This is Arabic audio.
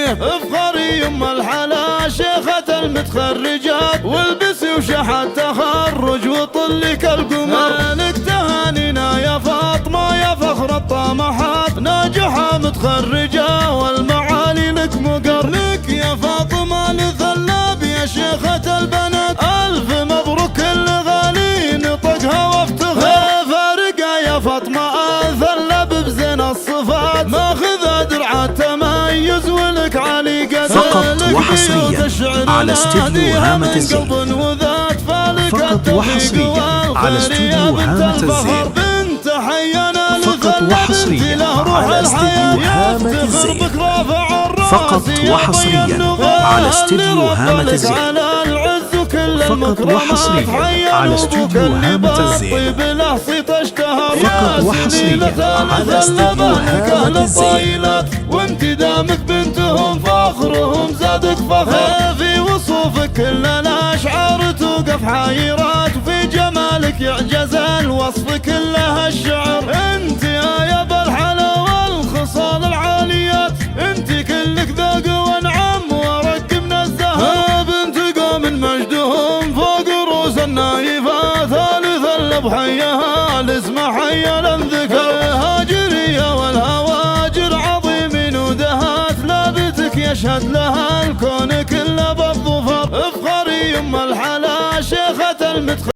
عليه افخري يم الحلا شيخة المتخرجات، والبسي وشحات تخرج وطلك القمر. لك تهانينا يا فاطمة يا فخر الطامحات، ناجحة متخرجة والمعالي لك مقر. لك يا فاطمة لثلاب يا شيخة البنات، ألف مبروك كل غالي نطقها وافتخر. فارقة يا فاطمة ثلاب بزين الصفات، ماخذة درع التميز ولك علي قدر. فقط وحصريا على استوديو هامة الزين. فقط وحصريا على استوديو هامة الزين. فقط وحصريا على استوديو هامة الزين. فقط وحصريا على استوديو هامة الزين. فقط وحصريا على استوديو هامة الزين. فقط وحصريا على استوديو هامة الزين. وانت دامك بنتهم فخرهم زادك فخر، في وصوفك كل الاشعار توقف حيرات، وفي جمالك يعجز الوصف كلها الشعر. انت يا بالحلا والخصال العاليات، انت كلك ذوق وانعم ورق من الزهر. بنت قوم مجدهم فوق رؤوس النايفات، ثالث البحيها الاسم حيا لنذكر. هاجرية والهواجر عظيمين ودهات، لابتك يشهد لها الكون كله بالظفر. افخري يم الحلا شيخة المتخرجات.